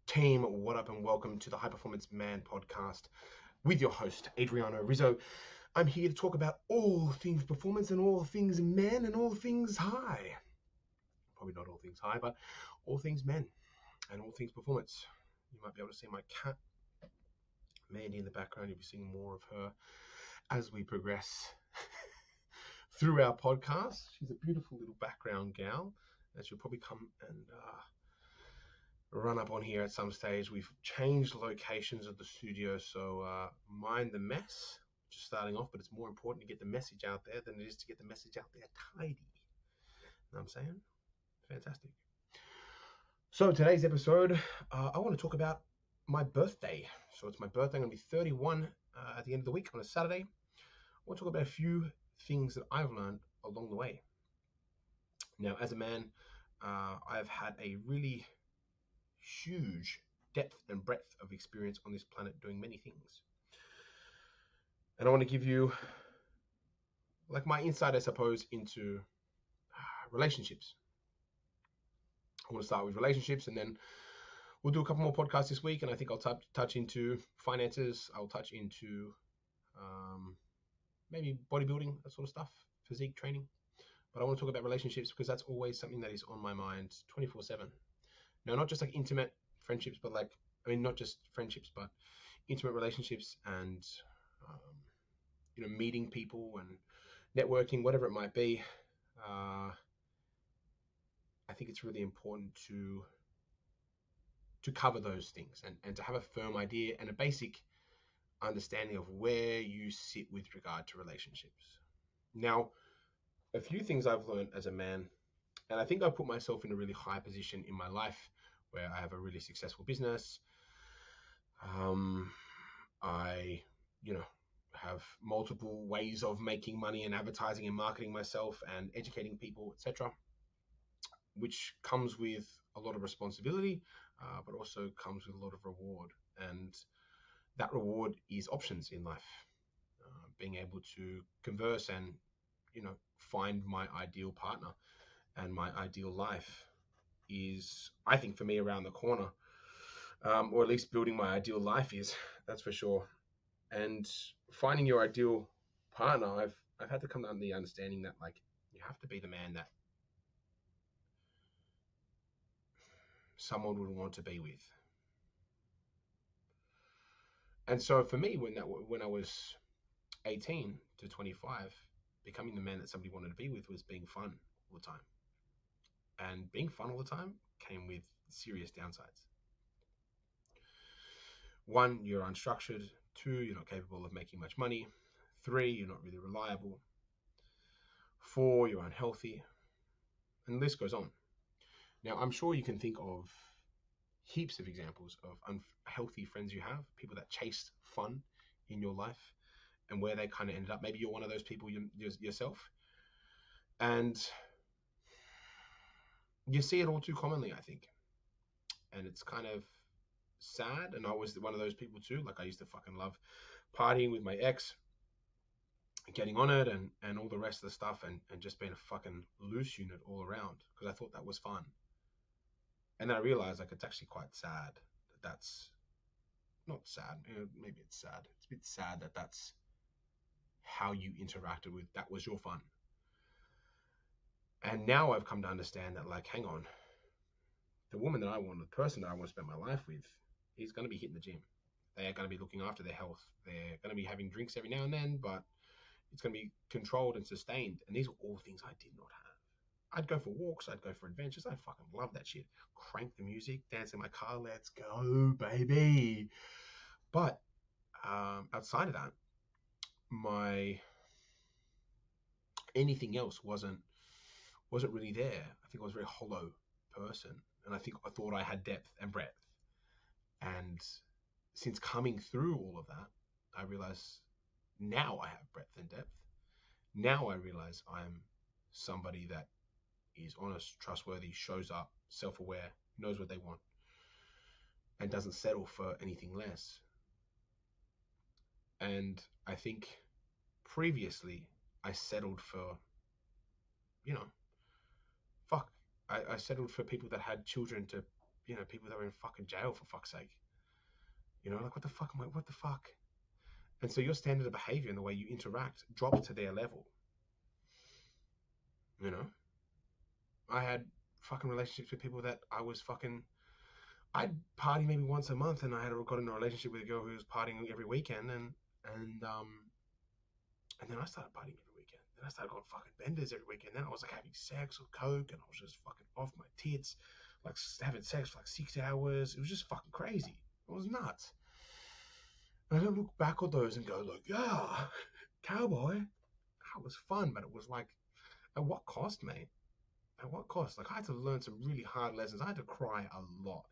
Team, what up and welcome to the High Performance Man podcast with your host, Adriano Rizzo. I'm here to talk about all things performance and all things men and all things high. Probably not all things high, but all things men and all things performance. You might be able to see my cat, Mandy, in the background. You'll be seeing more of her as we progress through our podcast. She's a beautiful little background gal, and she'll probably come and run up on here at some stage. We've changed locations of the studio, so mind the mess, just starting off, but it's more important to get the message out there than it is to get the message out there tidy. You know what I'm saying? Fantastic. So today's episode, I want to talk about my birthday. So it's my birthday. I'm going to be 31 at the end of the week on a Saturday. I want to talk about a few things that I've learned along the way. Now, as a man, I've had a really huge depth and breadth of experience on this planet doing many things. And I want to give you like my insight, I suppose, into relationships. I want to start with relationships, and then we'll do a couple more podcasts this week, and I think I'll touch into finances. I'll touch into maybe bodybuilding, that sort of stuff, physique training. But I want to talk about relationships because that's always something that is on my mind 24/7. Now, not just like intimate friendships, but not just friendships, but intimate relationships and, meeting people and networking, whatever it might be. I think it's really important to cover those things and to have a firm idea and a basic understanding of where you sit with regard to relationships. Now, a few things I've learned as a man, and I think I put myself in a really high position in my life where I have a really successful business. I, have multiple ways of making money and advertising and marketing myself and educating people, etc., which comes with a lot of responsibility, but also comes with a lot of reward. And that reward is options in life. Being able to converse and, find my ideal partner and my ideal life is, I think, for me, around the corner, or at least building my ideal life is, that's for sure. And finding your ideal partner, I've had to come to the understanding that you have to be the man that someone would want to be with. And so for me, when I was 18 to 25, becoming the man that somebody wanted to be with was being fun all the time. And being fun all the time came with serious downsides. 1, you're unstructured. 2, you're not capable of making much money. 3, you're not really reliable. 4, you're unhealthy. And the list goes on. Now, I'm sure you can think of heaps of examples of unhealthy friends you have, people that chased fun in your life and where they kind of ended up. Maybe you're one of those people yourself. And you see it all too commonly, I think. And it's kind of sad. And I was one of those people too. Like, I used to fucking love partying with my ex, getting on it and all the rest of the stuff and just being a fucking loose unit all around because I thought that was fun. And then I realized it's actually quite sad that's not sad. Maybe it's sad. It's a bit sad that that's how you interacted with, that was your fun. And now I've come to understand that, hang on, the woman that I want, the person that I want to spend my life with, is going to be hitting the gym. They are going to be looking after their health. They're going to be having drinks every now and then, but it's going to be controlled and sustained. And these are all things I did not have. I'd go for walks. I'd go for adventures. I fucking love that shit. Crank the music, dance in my car. Let's go, baby. But outside of that, anything else wasn't really there. I think I was a very hollow person, and I thought I had depth and breadth. And since coming through all of that, I realize now I have breadth and depth. Now I realize I'm somebody that is honest, trustworthy, shows up, self-aware, knows what they want, and doesn't settle for anything less. And I think previously I settled for, I settled for people that had children to, people that are in fucking jail for fuck's sake. Like what the fuck? I'm like, what the fuck? And so your standard of behavior and the way you interact drops to their level. You know, I had fucking relationships with people that I'd party maybe once a month, and I had got in a relationship with a girl who was partying every weekend, and then I started partying every weekend. Then I started going fucking benders every weekend. Then I was like having sex or coke, and I was just fucking off my tits, like having sex for like 6 hours. It was just fucking crazy. It was nuts. And I don't look back on those and go like, yeah, cowboy, that was fun, but it was like, at what cost, mate? At what cost? Like I had to learn some really hard lessons. I had to cry a lot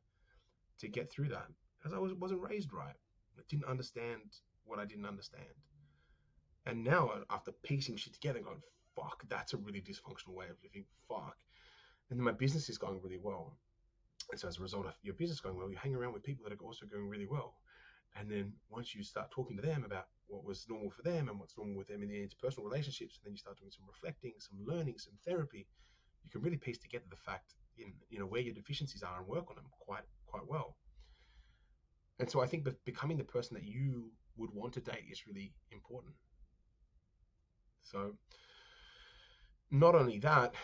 to get through that because I wasn't raised right. I didn't understand what I didn't understand. And now, after piecing shit together, going, fuck, that's a really dysfunctional way of living. Fuck. And then my business is going really well. And so as a result of your business going well, you hang around with people that are also going really well. And then once you start talking to them about what was normal for them and what's normal with them in their interpersonal relationships, and then you start doing some reflecting, some learning, some therapy, you can really piece together the fact in where your deficiencies are and work on them quite well. And so I think that becoming the person that you would want to date is really important. So not only that,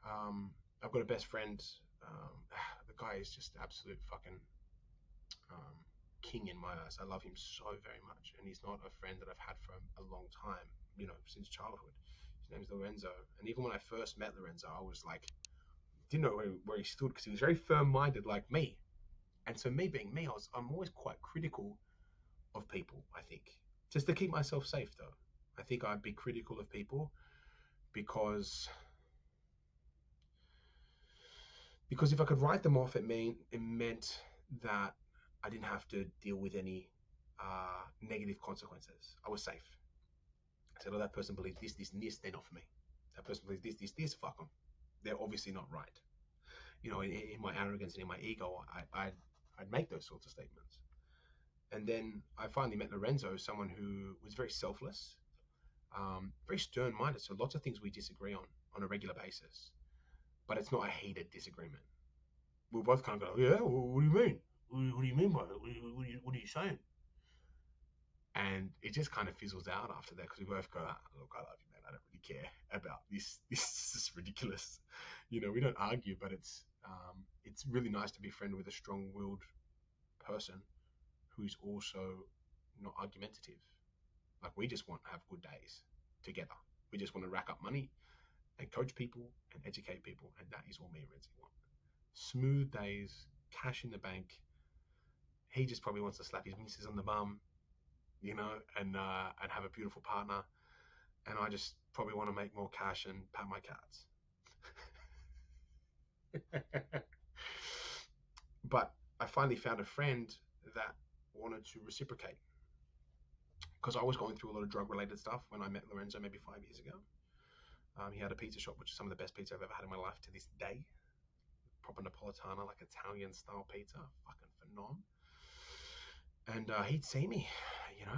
I've got a best friend. The guy is just absolute fucking um, king in my eyes. I love him so very much, and he's not a friend that I've had for a long time. Since childhood. His name's Lorenzo, and even when I first met Lorenzo, I was like, didn't know where he stood because he was very firm-minded like me. And so me being me, I'm always quite critical of people. I think just to keep myself safe, though. I think I'd be critical of people because if I could write them off, it meant that I didn't have to deal with any negative consequences. I was safe. I said, oh, that person believes this, and this, they're not for me. That person believes this, fuck them. They're obviously not right. In my arrogance and in my ego, I'd make those sorts of statements. And then I finally met Lorenzo, someone who was very selfless, very stern-minded. So lots of things we disagree on a regular basis, but it's not a heated disagreement. We're both kind of go, yeah, well, what do you mean? What do you mean by that? What are you saying? And it just kind of fizzles out after that because we both go, look, I love you, man. I don't really care about this. This is ridiculous. We don't argue, but it's really nice to be friendly with a strong-willed person who's also not argumentative. Like we just want to have good days together. We just want to rack up money and coach people and educate people, and that is all me and Renzi want. Smooth days, cash in the bank. He just probably wants to slap his missus on the bum, and have a beautiful partner. And I just probably want to make more cash and pat my cats. But I finally found a friend that wanted to reciprocate because I was going through a lot of drug-related stuff when I met Lorenzo maybe 5 years ago. He had a pizza shop, which is some of the best pizza I've ever had in my life to this day. Proper Napolitana, like Italian-style pizza, fucking phenom. And he'd see me,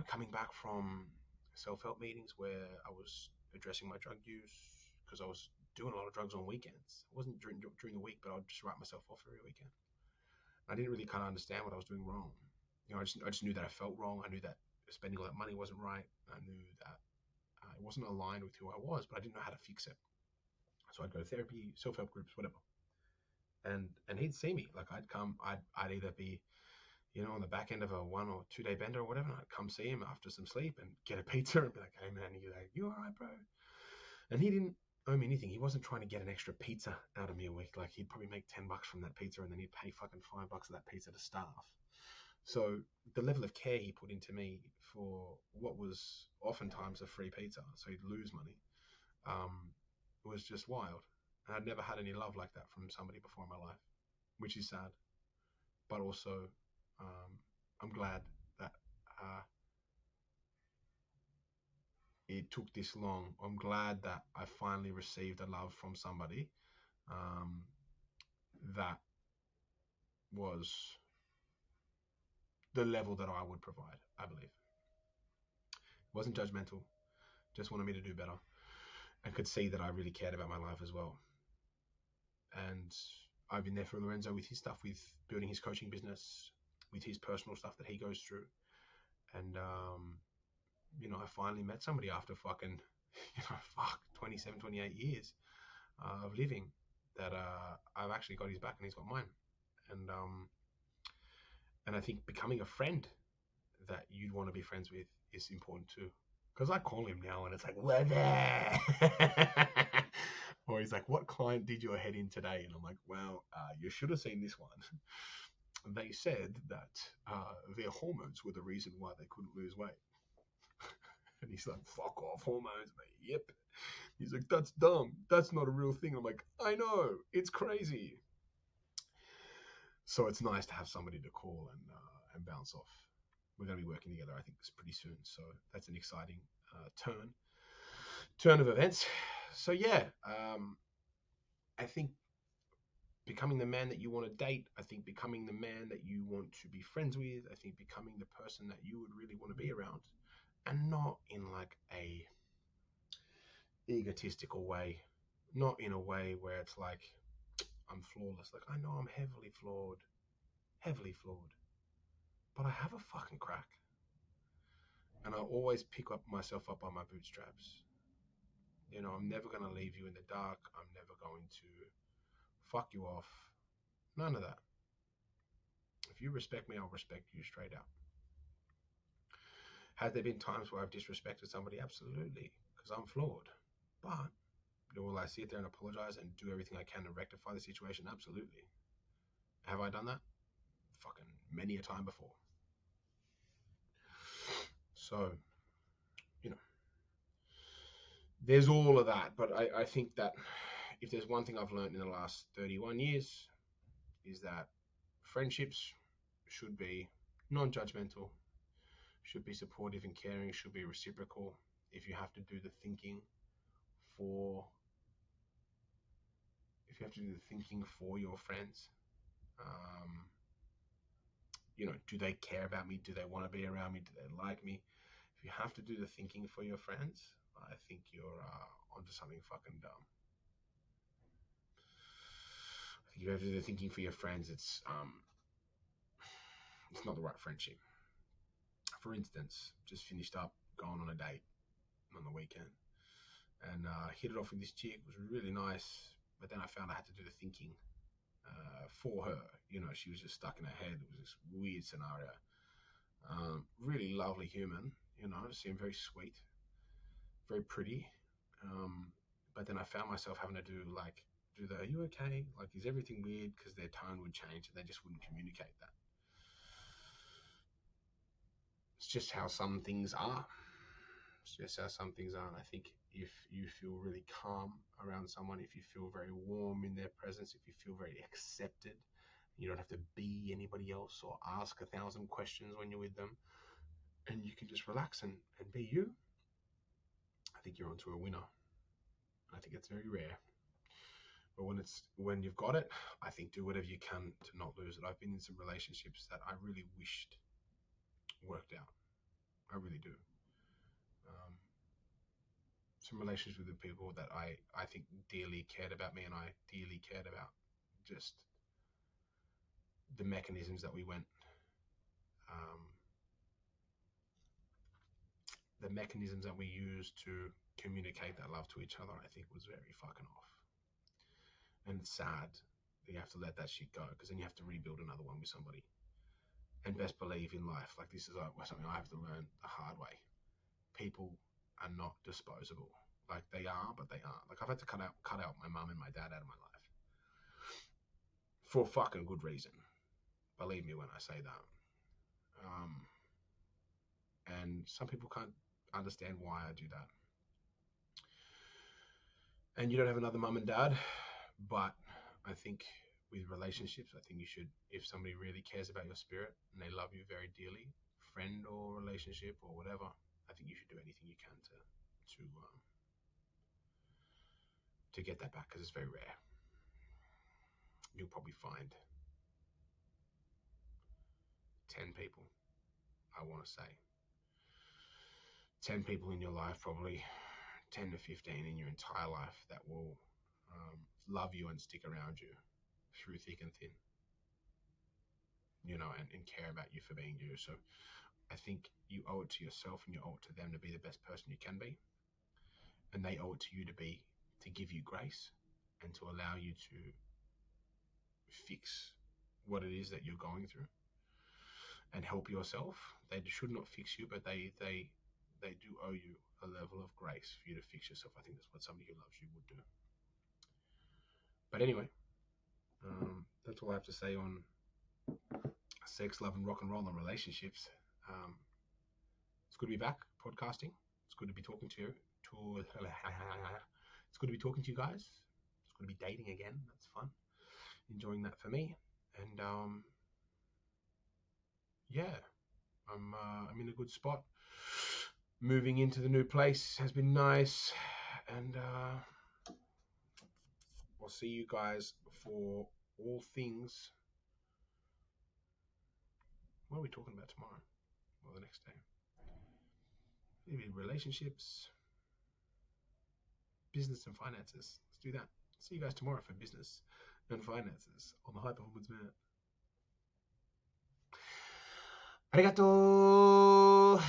coming back from self-help meetings where I was addressing my drug use because I was doing a lot of drugs on weekends. It wasn't during the week, but I'd just write myself off every weekend. I didn't really kind of understand what I was doing wrong. I just knew that I felt wrong. I knew that spending all that money wasn't right. I knew that it wasn't aligned with who I was, but I didn't know how to fix it. So I'd go to therapy, self-help groups, whatever. And he'd see me. Like I'd either be, on the back end of a 1 or 2 day bender or whatever, and I'd come see him after some sleep and get a pizza and be like, hey man, he's like, you all right, bro? And he didn't owe me anything. He wasn't trying to get an extra pizza out of me a week. Like he'd probably make $10 from that pizza and then he'd pay fucking $5 of that pizza to staff. So the level of care he put into me for what was oftentimes a free pizza, so he'd lose money, was just wild. And I'd never had any love like that from somebody before in my life, which is sad. But also, I'm glad that it took this long. I'm glad that I finally received a love from somebody that was the level that I would provide, I believe. It wasn't judgmental, just wanted me to do better and could see that I really cared about my life as well. And I've been there for Lorenzo with his stuff, with building his coaching business, with his personal stuff that he goes through. And, I finally met somebody after fucking, 27, 28 years of living that I've actually got his back and he's got mine. And I think becoming a friend that you'd want to be friends with is important too. Because I call him now and it's like, we're there. Or he's like, what client did your head in today? And I'm like, well, you should have seen this one. They said that their hormones were the reason why they couldn't lose weight. And he's like, fuck off, hormones, mate. Yep. He's like, that's dumb. That's not a real thing. I'm like, I know. It's crazy. So it's nice to have somebody to call and bounce off. We're going to be working together, I think, this pretty soon. So that's an exciting turn of events. So yeah, I think becoming the man that you want to date, I think becoming the man that you want to be friends with, I think becoming the person that you would really want to be around, and not in like a egotistical way, not in a way where it's like I'm flawless. Like, I know I'm heavily flawed, but I have a fucking crack. And I always pick up myself up by my bootstraps. I'm never going to leave you in the dark. I'm never going to fuck you off. None of that. If you respect me, I'll respect you straight out. Has there been times where I've disrespected somebody? Absolutely, because I'm flawed. But will I sit there and apologize and do everything I can to rectify the situation? Absolutely. Have I done that? Fucking many a time before. So, there's all of that. But I think that if there's one thing I've learned in the last 31 years is that friendships should be non-judgmental, should be supportive and caring, should be reciprocal. If you have to do the thinking for your friends, do they care about me? Do they want to be around me? Do they like me? If you have to do the thinking for your friends, I think you're onto something fucking dumb. I think you have to do the thinking for your friends. It's not the right friendship. For instance, just finished up going on a date on the weekend and hit it off with this chick. It was really nice, but then I found I had to do the thinking for her. She was just stuck in her head. It was this weird scenario. Really lovely human, seemed very sweet, very pretty. But then I found myself having to do are you okay? Like, is everything weird? Because their tone would change and they just wouldn't communicate that. It's just how some things are. And I think if you feel really calm around someone, if you feel very warm in their presence, if you feel very accepted, you don't have to be anybody else or ask 1,000 questions when you're with them, and you can just relax and be you, I think you're onto a winner. I think it's very rare. But when you've got it, I think do whatever you can to not lose it. I've been in some relationships that I really wished worked out. I really do. Some relationships with the people that I think dearly cared about me, and I dearly cared about just the mechanisms that we went, the mechanisms that we used to communicate that love to each other, I think was very fucking off. And it's sad that you have to let that shit go, because then you have to rebuild another one with somebody. And best believe in life, like, this is something I have to learn the hard way. People are not disposable. Like, they are, but they aren't. Like, I've had to cut out my mum and my dad out of my life for fucking good reason. Believe me when I say that. And some people can't understand why I do that. And you don't have another mum and dad, but I think with relationships, I think you should, if somebody really cares about your spirit and they love you very dearly, friend or relationship or whatever, I think you should do anything you can to get that back, because it's very rare. You'll probably find 10 people, I want to say. 10 people in your life, probably 10 to 15 in your entire life, that will love you and stick around you through thick and thin, and care about you for being you. So I think you owe it to yourself and you owe it to them to be the best person you can be. And they owe it to you to give you grace and to allow you to fix what it is that you're going through and help yourself. They should not fix you, but they do owe you a level of grace for you to fix yourself. I think that's what somebody who loves you would do. But anyway, that's all I have to say on sex, love, and rock and roll and relationships. It's good to be back podcasting. It's good to be talking to you. It's good to be talking to you guys. It's good to be dating again. That's fun. Enjoying that for me. And yeah, I'm in a good spot. Moving into the new place has been nice, and I'll see you guys for all things. What are we talking about tomorrow or the next day? Maybe relationships, business, and finances. Let's do that. See you guys tomorrow for business and finances on the High Performance Man. Arigato!